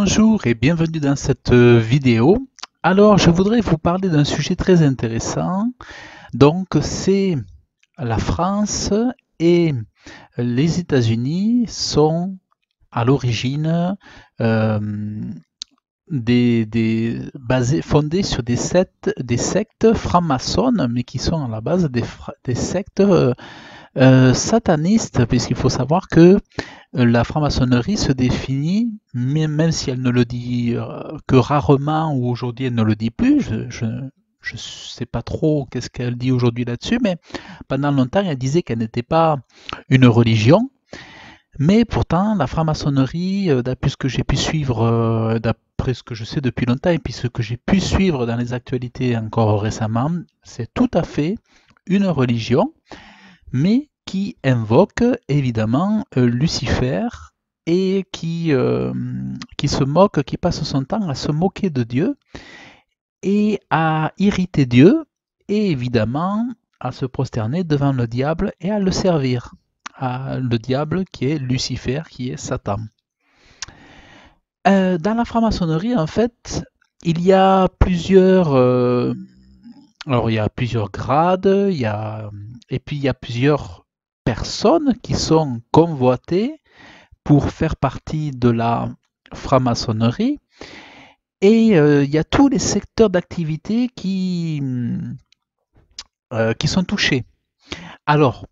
Bonjour et bienvenue dans cette vidéo. Alors, je voudrais vous parler d'un sujet très intéressant. Donc, c'est la France et les États-Unis sont à l'origine fondés sur des sectes francs-maçonnes, mais qui sont à la base des sectes sataniste, puisqu'il faut savoir que la franc-maçonnerie se définit, même si elle ne le dit que rarement, ou aujourd'hui elle ne le dit plus, je sais pas trop qu'est-ce qu'elle dit aujourd'hui là-dessus, mais pendant longtemps elle disait qu'elle n'était pas une religion, mais pourtant la franc-maçonnerie, d'après ce que j'ai pu suivre, d'après ce que je sais depuis longtemps, et puis ce que j'ai pu suivre dans les actualités encore récemment, c'est tout à fait une religion, mais qui invoque évidemment Lucifer et qui se moque, qui passe son temps à se moquer de Dieu et à irriter Dieu et évidemment à se prosterner devant le diable et à le servir. Le diable qui est Lucifer, qui est Satan. Dans la franc-maçonnerie, en fait, il y a plusieurs grades, et puis il y a plusieurs personnes qui sont convoitées pour faire partie de la franc-maçonnerie. Et il y a tous les secteurs d'activité qui sont touchés. Alors,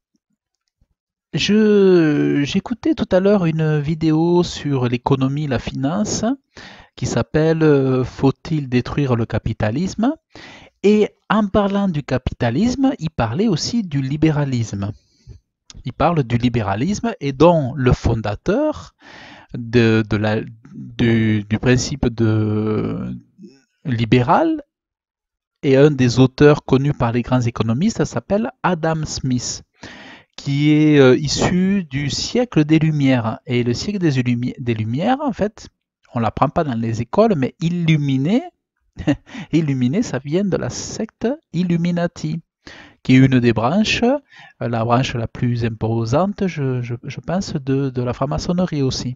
j'écoutais tout à l'heure une vidéo sur l'économie, la finance, qui s'appelle Faut-il détruire le capitalisme? Et en parlant du capitalisme, il parlait aussi du libéralisme. Il parle du libéralisme et dont le fondateur du principe libéral et un des auteurs connus par les grands économistes s'appelle Adam Smith, qui est issu du siècle des Lumières. Et le siècle des Lumières, en fait, on ne l'apprend pas dans les écoles, mais illuminé, ça vient de la secte Illuminati, qui est une des branches, la branche la plus imposante, je pense, de la franc-maçonnerie aussi.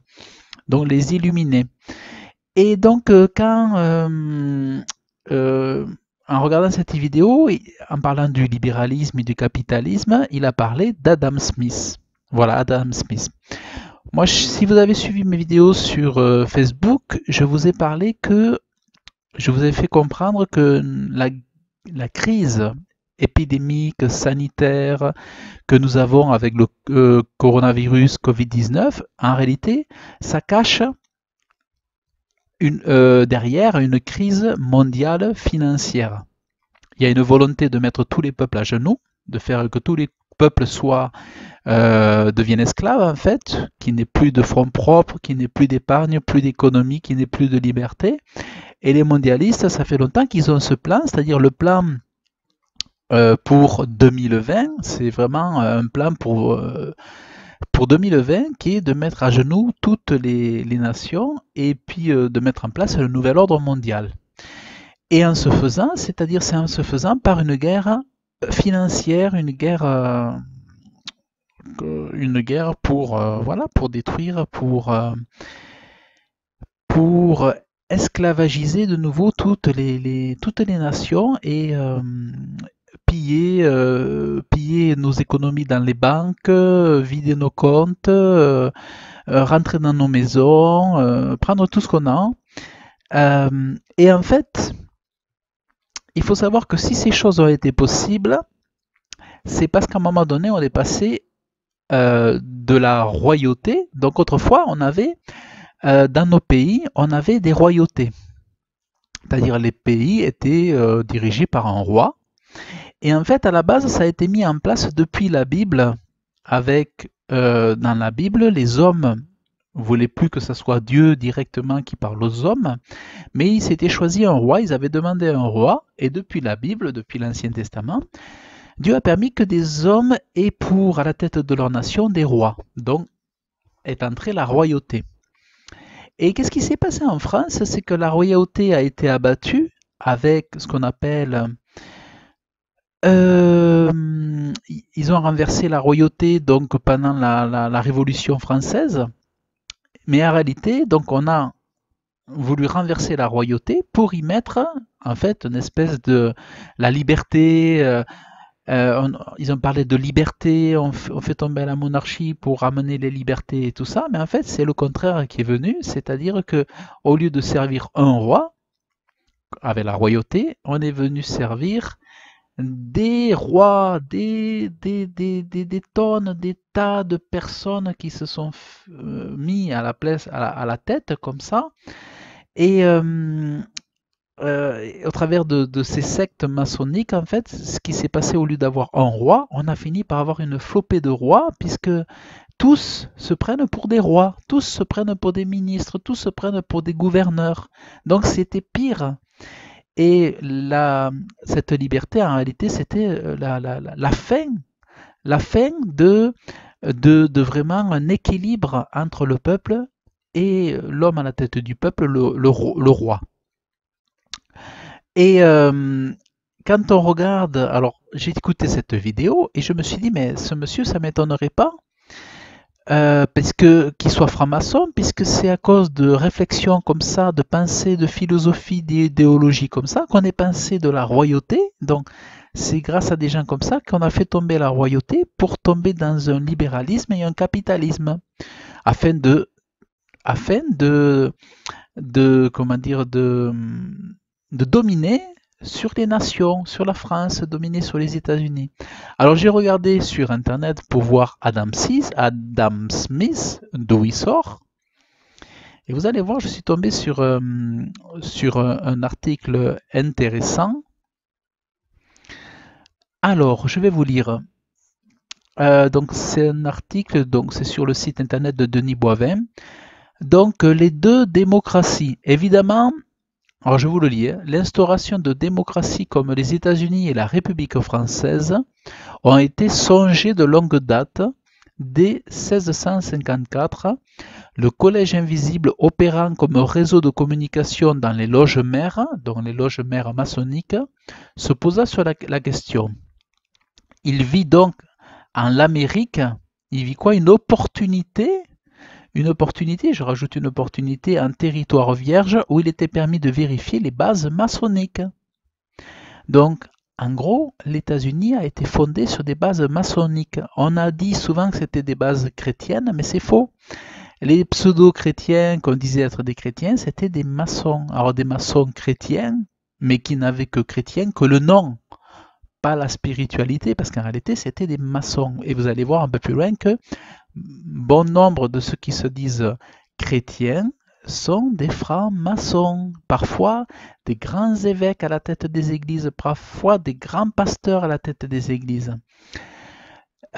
Donc les illuminés. Et donc en regardant cette vidéo, en parlant du libéralisme et du capitalisme, il a parlé d'Adam Smith. Voilà, Adam Smith. Moi, si vous avez suivi mes vidéos sur Facebook, je vous ai fait comprendre que la crise épidémique, sanitaire que nous avons avec le coronavirus Covid-19, en réalité, ça cache derrière une crise mondiale financière. Il y a une volonté de mettre tous les peuples à genoux, de faire que tous les peuples deviennent esclaves en fait, qu'il n'ait plus de fonds propres, qu'il n'ait plus d'épargne, plus d'économie, qu'il n'ait plus de liberté. Et les mondialistes, ça fait longtemps qu'ils ont ce plan, c'est-à-dire le plan pour 2020, c'est vraiment un plan pour 2020 qui est de mettre à genoux toutes les nations et puis de mettre en place le nouvel ordre mondial. Et en se faisant, c'est en se faisant par une guerre financière, une guerre pour détruire, pour esclavagiser de nouveau toutes les nations et piller nos économies dans les banques, vider nos comptes, rentrer dans nos maisons, prendre tout ce qu'on a. Et en fait, il faut savoir que si ces choses ont été possibles, c'est parce qu'à un moment donné, on est passé de la royauté. Donc autrefois, on avait dans nos pays, on avait des royautés. C'est-à-dire les pays étaient dirigés par un roi. Et en fait, à la base, ça a été mis en place depuis la Bible, avec dans la Bible, les hommes ne voulaient plus que ce soit Dieu directement qui parle aux hommes, mais ils s'étaient choisi un roi, ils avaient demandé un roi, et depuis la Bible, depuis l'Ancien Testament, Dieu a permis que des hommes aient pour à la tête de leur nation des rois. Donc est entrée la royauté. Et qu'est-ce qui s'est passé en France? C'est que la royauté a été abattue avec ce qu'on appelle ils ont renversé la royauté donc pendant la Révolution française, mais en réalité, donc on a voulu renverser la royauté pour y mettre en fait une espèce de la liberté. Ils ont parlé de liberté, on fait tomber la monarchie pour ramener les libertés et tout ça, mais en fait c'est le contraire qui est venu, c'est-à-dire que au lieu de servir un roi avec la royauté, on est venu servir des rois, des tonnes, des tas de personnes qui se sont mis à la place, à la tête comme ça, et au travers de ces sectes maçonniques, en fait, ce qui s'est passé, au lieu d'avoir un roi, on a fini par avoir une flopée de rois, puisque tous se prennent pour des rois, tous se prennent pour des ministres, tous se prennent pour des gouverneurs. Donc c'était pire. Et cette liberté, en réalité, c'était la fin de vraiment un équilibre entre le peuple et l'homme à la tête du peuple, le roi. Et quand on regarde, alors j'ai écouté cette vidéo et je me suis dit, mais ce monsieur, ça m'étonnerait pas parce qu'il soit franc-maçon, puisque c'est à cause de réflexions comme ça, de pensées, de philosophie, d'idéologie comme ça, qu'on est pensé de la royauté. Donc c'est grâce à des gens comme ça qu'on a fait tomber la royauté pour tomber dans un libéralisme et un capitalisme, afin de comment dire, de dominer sur les nations, sur la France, dominer sur les États-Unis. Alors j'ai regardé sur Internet pour voir Adam Smith, d'où il sort. Et vous allez voir, je suis tombé sur un article intéressant. Alors, je vais vous lire. Donc c'est un article, donc c'est sur le site internet de Denis Boivin. Donc les deux démocraties, évidemment. Alors je vous le lis, l'instauration de démocraties comme les États-Unis et la République française ont été songées de longue date. Dès 1654, le Collège invisible opérant comme réseau de communication dans les loges mères, donc les loges mères maçonniques, se posa sur la question. Il vit donc en l'Amérique, il vit quoi? Une opportunité, je rajoute une opportunité, un territoire vierge où il était permis de vérifier les bases maçonniques. Donc, en gros, les États-Unis a été fondé sur des bases maçonniques. On a dit souvent que c'était des bases chrétiennes, mais c'est faux. Les pseudo-chrétiens qu'on disait être des chrétiens, c'était des maçons. Alors des maçons chrétiens, mais qui n'avaient que chrétien que le nom, pas la spiritualité, parce qu'en réalité, c'était des maçons. Et vous allez voir un peu plus loin que bon nombre de ceux qui se disent chrétiens sont des francs-maçons, parfois des grands évêques à la tête des églises, parfois des grands pasteurs à la tête des églises.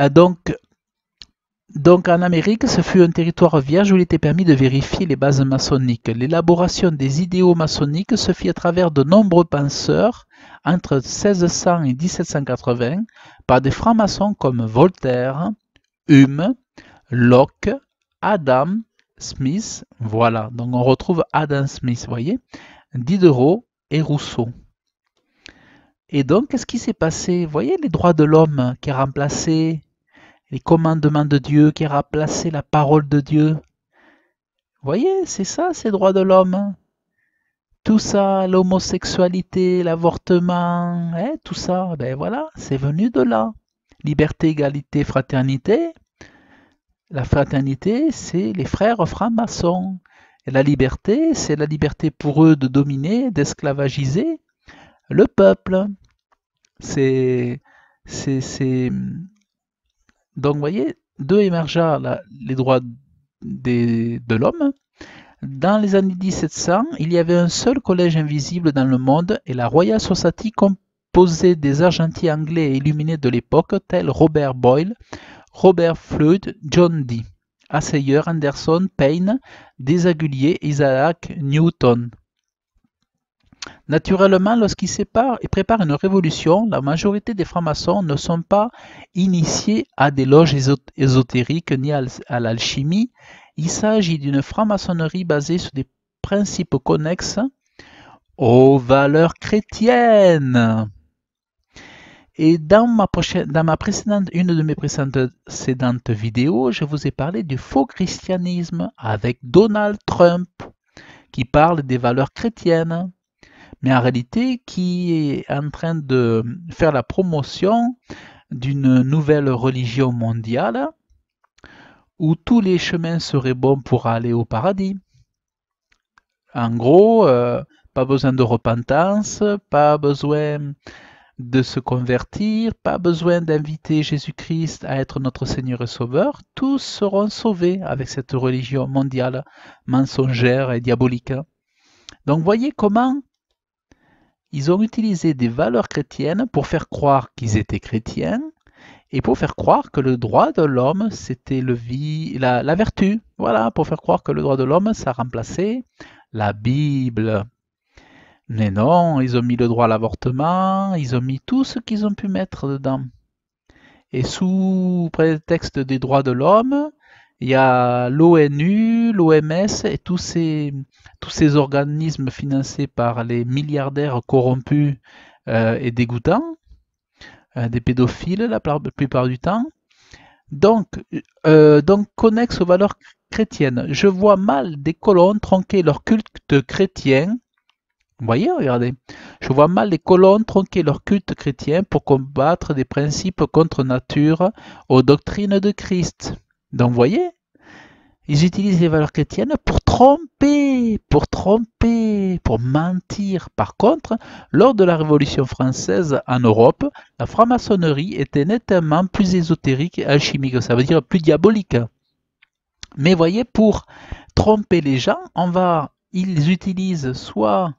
Donc en Amérique, ce fut un territoire vierge où il était permis de vérifier les bases maçonniques. L'élaboration des idéaux maçonniques se fit à travers de nombreux penseurs entre 1600 et 1780 par des francs-maçons comme Voltaire, Hume, Locke, Adam Smith, voilà, donc on retrouve Adam Smith, vous voyez, Diderot et Rousseau. Et donc, qu'est-ce qui s'est passé? Vous voyez les droits de l'homme qui a remplacé les commandements de Dieu, qui a remplacé la parole de Dieu. Vous voyez, c'est ça, ces droits de l'homme. Tout ça, l'homosexualité, l'avortement, tout ça, ben voilà, c'est venu de là. Liberté, égalité, fraternité. La fraternité, c'est les frères francs-maçons. Et la liberté, c'est la liberté pour eux de dominer, d'esclavagiser le peuple. Donc, vous voyez, d'eux émergea les droits de l'homme. Dans les années 1700, il y avait un seul collège invisible dans le monde et la Royal Society composée des argentiers anglais et illuminés de l'époque, tels Robert Boyle, Robert Flood, John Dee, Assayeur, Anderson, Payne, Desaguliers, Isaac Newton. Naturellement, lorsqu'ils séparent et préparent une révolution, la majorité des francs-maçons ne sont pas initiés à des loges ésotériques ni à l'alchimie. Il s'agit d'une franc-maçonnerie basée sur des principes connexes aux valeurs chrétiennes. Et dans une de mes précédentes vidéos, je vous ai parlé du faux christianisme avec Donald Trump, qui parle des valeurs chrétiennes, mais en réalité qui est en train de faire la promotion d'une nouvelle religion mondiale où tous les chemins seraient bons pour aller au paradis. En gros, pas besoin de repentance, pas besoin de se convertir, pas besoin d'inviter Jésus-Christ à être notre Seigneur et Sauveur. Tous seront sauvés avec cette religion mondiale mensongère et diabolique. Donc voyez comment ils ont utilisé des valeurs chrétiennes pour faire croire qu'ils étaient chrétiens et pour faire croire que le droit de l'homme, c'était la vertu. Voilà, pour faire croire que le droit de l'homme, ça remplaçait la Bible. Mais non, ils ont mis le droit à l'avortement, ils ont mis tout ce qu'ils ont pu mettre dedans. Et sous prétexte des droits de l'homme, il y a l'ONU, l'OMS et tous ces organismes financés par les milliardaires corrompus et dégoûtants, des pédophiles la plupart du temps. Donc connexes aux valeurs chrétiennes. Je vois mal des colons tronquer leur culte chrétien. Vous voyez, regardez. Je vois mal les colons tronquer leur culte chrétien pour combattre des principes contre nature aux doctrines de Christ. Donc, vous voyez, ils utilisent les valeurs chrétiennes pour tromper, pour mentir. Par contre, lors de la Révolution française en Europe, la franc-maçonnerie était nettement plus ésotérique et alchimique, ça veut dire plus diabolique. Mais voyez, pour tromper les gens, ils utilisent soit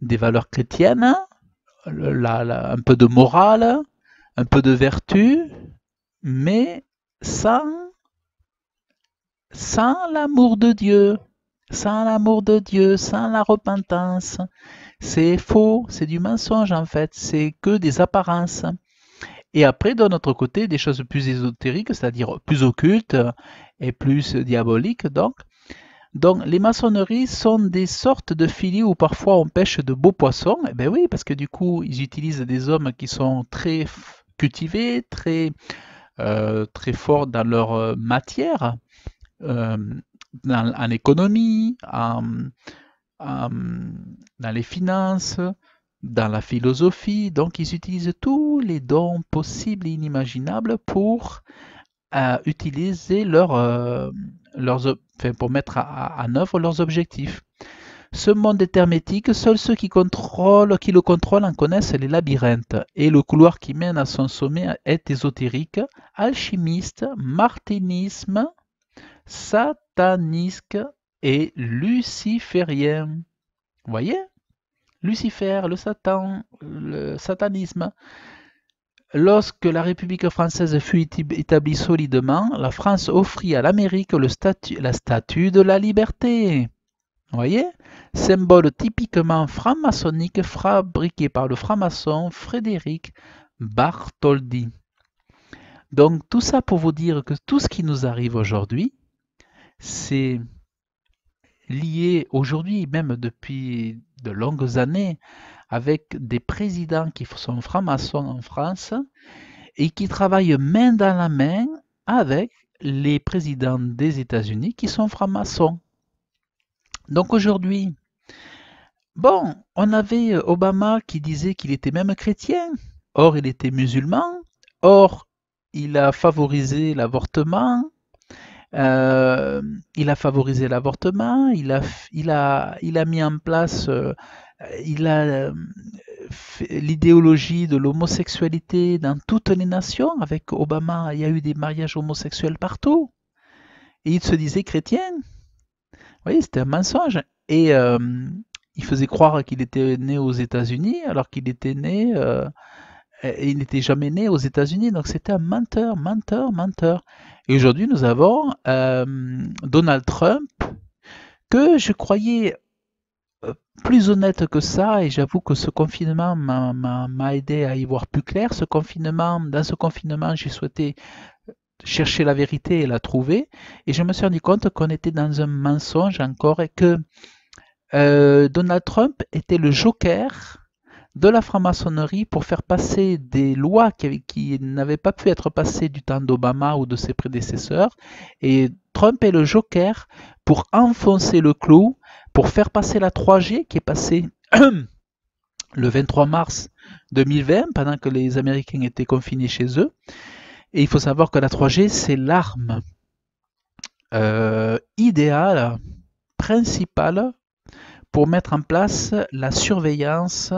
des valeurs chrétiennes, un peu de morale, un peu de vertu, mais sans l'amour de Dieu, sans la repentance. C'est faux, c'est du mensonge en fait, c'est que des apparences. Et après, d'un autre côté, des choses plus ésotériques, c'est-à-dire plus occultes et plus diaboliques, donc, les maçonneries sont des sortes de filets où parfois on pêche de beaux poissons. Eh bien oui, parce que du coup, ils utilisent des hommes qui sont très cultivés, très forts dans leur matière, en économie, dans les finances, dans la philosophie. Donc, ils utilisent tous les dons possibles et inimaginables pour utiliser pour mettre en œuvre leurs objectifs. Ce monde est hermétique, seuls ceux qui le contrôlent en connaissent les labyrinthes, et le couloir qui mène à son sommet est ésotérique, alchimiste, martinisme, satanisme et luciférien. Vous voyez? Lucifer, le Satan, le satanisme. Lorsque la République française fut établie solidement, la France offrit à l'Amérique la statue de la liberté. Vous voyez? Symbole typiquement franc-maçonnique fabriqué par le franc-maçon Frédéric Bartholdi. Donc tout ça pour vous dire que tout ce qui nous arrive aujourd'hui, c'est lié aujourd'hui, même depuis de longues années, avec des présidents qui sont francs-maçons en France et qui travaillent main dans la main avec les présidents des États-Unis qui sont francs-maçons. Donc aujourd'hui, bon, on avait Obama qui disait qu'il était même chrétien, or il était musulman, or il a favorisé l'avortement, il a mis en place l'idéologie de l'homosexualité dans toutes les nations. Avec Obama, il y a eu des mariages homosexuels partout. Et il se disait chrétien. Vous voyez, c'était un mensonge. Et il faisait croire qu'il était né aux États-Unis alors qu'il était né... il n'était jamais né aux États-Unis, donc c'était un menteur. Et aujourd'hui, nous avons Donald Trump, que je croyais plus honnête que ça, et j'avoue que ce confinement m'a aidé à y voir plus clair. Dans ce confinement, j'ai souhaité chercher la vérité et la trouver, et je me suis rendu compte qu'on était dans un mensonge encore, et que Donald Trump était le joker de la franc-maçonnerie pour faire passer des lois qui n'avaient pas pu être passées du temps d'Obama ou de ses prédécesseurs. Et Trump est le joker pour enfoncer le clou, pour faire passer la 3G qui est passée le 23 mars 2020, pendant que les Américains étaient confinés chez eux. Et il faut savoir que la 3G, c'est l'arme idéale, principale, pour mettre en place la surveillance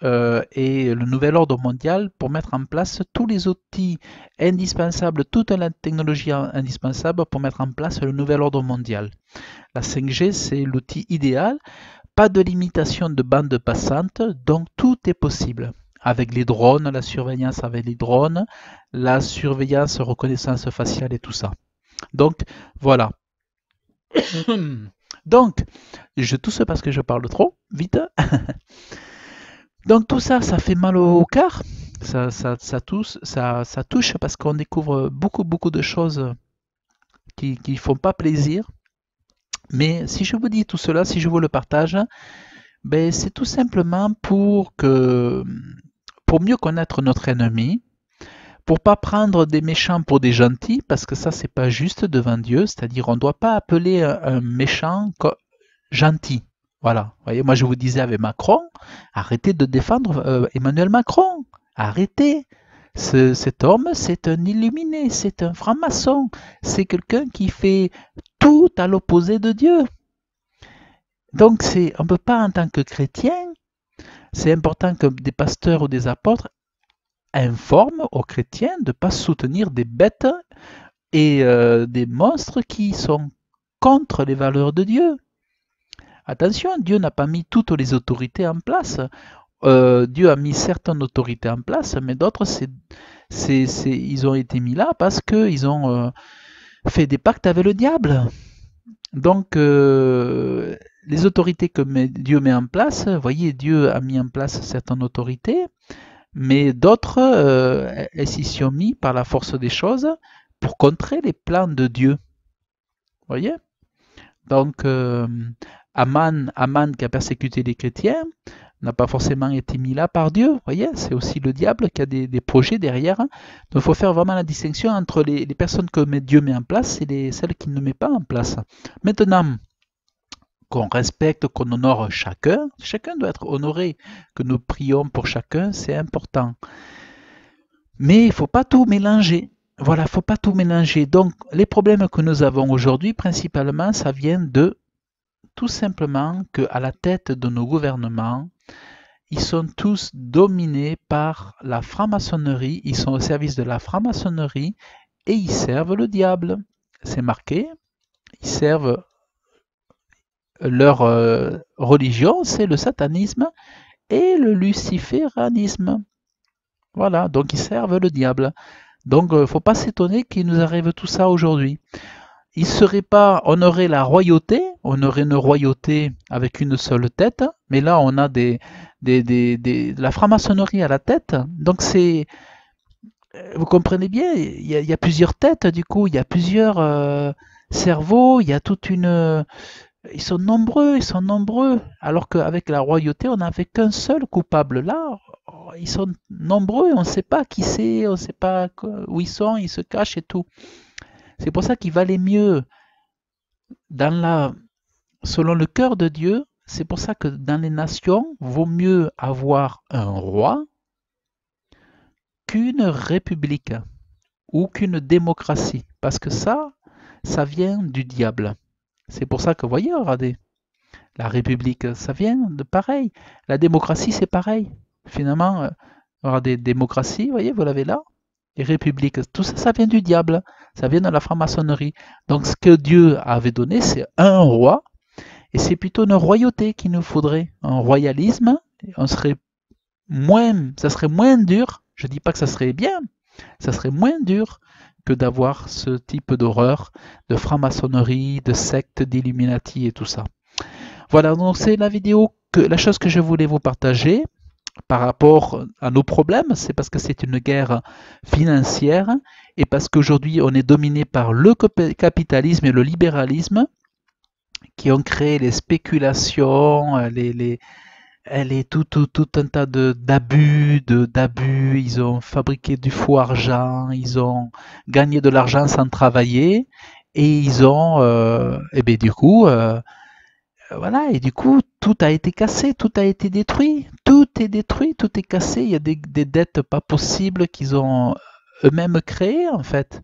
et le nouvel ordre mondial, pour mettre en place tous les outils indispensables, toute la technologie indispensable pour mettre en place le nouvel ordre mondial. La 5G, c'est l'outil idéal. Pas de limitation de bande passante, donc tout est possible. Avec les drones, la surveillance avec les drones, la surveillance, reconnaissance faciale et tout ça. Donc, voilà. Donc, je tousse parce que je parle trop vite. Donc tout ça, ça fait mal au cœur. Ça touche parce qu'on découvre beaucoup de choses qui ne font pas plaisir. Mais si je vous dis tout cela, si je vous le partage, ben, c'est tout simplement pour mieux connaître notre ennemi, pour pas prendre des méchants pour des gentils, parce que ça c'est pas juste devant Dieu, c'est-à-dire on ne doit pas appeler un méchant gentil. Voilà. Vous voyez, moi je vous disais avec Macron, arrêtez de défendre Emmanuel Macron, arrêtez. Cet homme, c'est un illuminé, c'est un franc-maçon, c'est quelqu'un qui fait tout à l'opposé de Dieu. Donc on ne peut pas en tant que chrétien, c'est important que des pasteurs ou des apôtres informent aux chrétiens de ne pas soutenir des bêtes et des monstres qui sont contre les valeurs de Dieu. Attention, Dieu n'a pas mis toutes les autorités en place. Dieu a mis certaines autorités en place, mais d'autres, ils ont été mis là parce qu'ils ont fait des pactes avec le diable. Donc, les autorités que Dieu met en place, vous voyez, Dieu a mis en place certaines autorités, mais d'autres, elles s'y sont mis par la force des choses pour contrer les plans de Dieu. Vous voyez? Donc, Aman qui a persécuté les chrétiens n'a pas forcément été mis là par Dieu. Vous voyez, c'est aussi le diable qui a des projets derrière. Donc, il faut faire vraiment la distinction entre les personnes que Dieu met en place et celles qu'il ne met pas en place. Maintenant, qu'on respecte, qu'on honore chacun doit être honoré, que nous prions pour chacun, c'est important. Mais il ne faut pas tout mélanger. Voilà, il ne faut pas tout mélanger. Donc, les problèmes que nous avons aujourd'hui, principalement, ça vient de tout simplement qu'à la tête de nos gouvernements, ils sont tous dominés par la franc-maçonnerie, ils sont au service de la franc-maçonnerie et ils servent le diable. C'est marqué, ils servent leur religion, c'est le satanisme et le luciféranisme. Voilà, donc ils servent le diable. Donc il ne faut pas s'étonner qu'il nous arrive tout ça aujourd'hui. On aurait la royauté, on aurait une royauté avec une seule tête, mais là on a la franc-maçonnerie à la tête. Donc vous comprenez bien, il y a plusieurs têtes du coup, il y a plusieurs cerveaux, il y a toute une... Ils sont nombreux, alors qu'avec la royauté, on n'avait qu'un seul coupable. Là, ils sont nombreux, on ne sait pas qui c'est, on ne sait pas où ils sont, ils se cachent et tout. C'est pour ça qu'il valait mieux, selon le cœur de Dieu, c'est pour ça que dans les nations, vaut mieux avoir un roi qu'une république ou qu'une démocratie. Parce que ça vient du diable. C'est pour ça que, vous voyez, regardez, la république, ça vient de pareil. La démocratie, c'est pareil. Finalement, regardez, démocratie, vous voyez, vous l'avez là. Et république, tout ça, ça vient du diable. Ça vient de la franc-maçonnerie. Donc, ce que Dieu avait donné, c'est un roi. Et c'est plutôt une royauté qu'il nous faudrait. Un royalisme, ça serait moins dur. Je ne dis pas que ça serait bien. Ça serait moins dur que d'avoir ce type d'horreur, de franc-maçonnerie, de secte, d'Illuminati et tout ça. Voilà, donc c'est la chose que je voulais vous partager par rapport à nos problèmes, c'est parce que c'est une guerre financière et parce qu'aujourd'hui on est dominé par le capitalisme et le libéralisme qui ont créé les spéculations, tout un tas d'abus, ils ont fabriqué du faux argent, ils ont gagné de l'argent sans travailler et ils ont, du coup, Voilà, et du coup, tout a été cassé, tout a été détruit, tout est détruit, tout est cassé. Il y a des dettes pas possibles qu'ils ont eux-mêmes créées, en fait,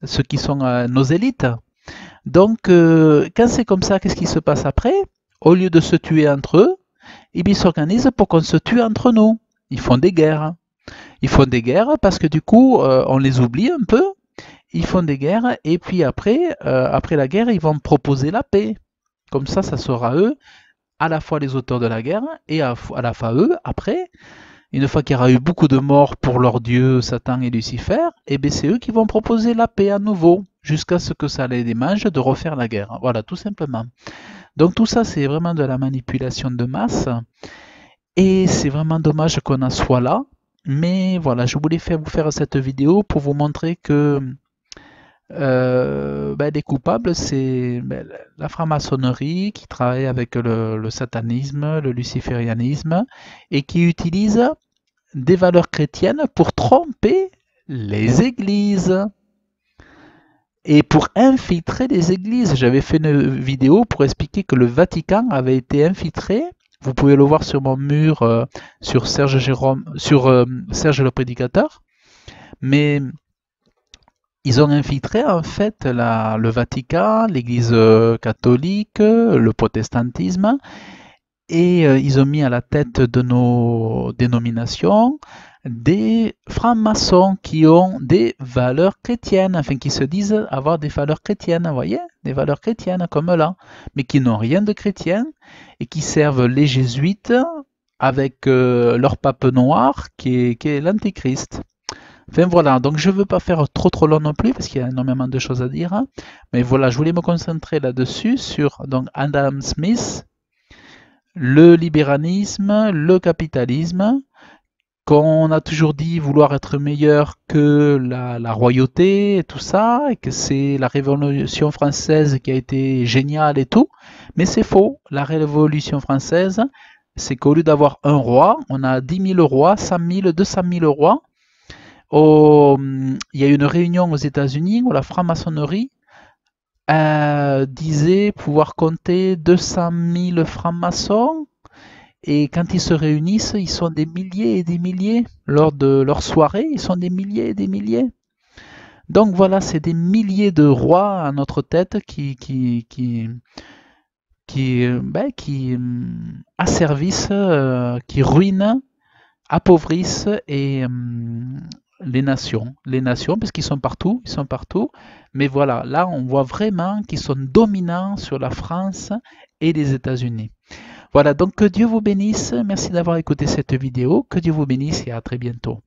ceux qui sont nos élites. Donc, quand c'est comme ça, qu'est-ce qui se passe après? Au lieu de se tuer entre eux, eh bien, ils s'organisent pour qu'on se tue entre nous. Ils font des guerres. Ils font des guerres parce que du coup, on les oublie un peu. Ils font des guerres et puis après, après la guerre, ils vont proposer la paix. Comme ça sera eux, à la fois les auteurs de la guerre et à la fois eux, après, une fois qu'il y aura eu beaucoup de morts pour leurs dieux Satan et Lucifer, et bien c'est eux qui vont proposer la paix à nouveau, jusqu'à ce que ça les démange de refaire la guerre. Voilà, tout simplement. Donc tout ça, c'est vraiment de la manipulation de masse, et c'est vraiment dommage qu'on en soit là. Mais voilà, je voulais vous faire cette vidéo pour vous montrer que les coupables, c'est la franc-maçonnerie qui travaille avec le satanisme, le luciférianisme, et qui utilise des valeurs chrétiennes pour tromper les églises et pour infiltrer les églises. J'avais fait une vidéo pour expliquer que le Vatican avait été infiltré. Vous pouvez le voir sur mon mur sur Serge Jérôme, sur Serge le Prédicateur. Mais ils ont infiltré en fait le Vatican, l'Église catholique, le protestantisme, et ils ont mis à la tête de nos dénominations des francs-maçons qui ont des valeurs chrétiennes, enfin qui se disent avoir des valeurs chrétiennes, vous voyez, des valeurs chrétiennes comme là, mais qui n'ont rien de chrétien et qui servent les jésuites avec leur pape noir qui est l'antéchrist. Enfin voilà, donc je ne veux pas faire trop long non plus parce qu'il y a énormément de choses à dire, hein. Mais voilà, je voulais me concentrer là-dessus sur donc Adam Smith, le libéralisme, le capitalisme, qu'on a toujours dit vouloir être meilleur que la royauté et tout ça, et que c'est la Révolution française qui a été géniale et tout, mais c'est faux. La Révolution française, c'est qu'au lieu d'avoir un roi, on a 10 000 rois, 100 000, 200 000 rois. Il y a eu une réunion aux États-Unis où la franc-maçonnerie disait pouvoir compter 200 000 francs-maçons. Et quand ils se réunissent, ils sont des milliers et des milliers. Lors de leur soirée, ils sont des milliers et des milliers. Donc voilà, c'est des milliers de rois à notre tête qui asservissent, qui ruinent, appauvrissent les nations, parce qu'ils sont partout, Mais voilà, là, on voit vraiment qu'ils sont dominants sur la France et les États-Unis. Voilà, donc que Dieu vous bénisse. Merci d'avoir écouté cette vidéo. Que Dieu vous bénisse et à très bientôt.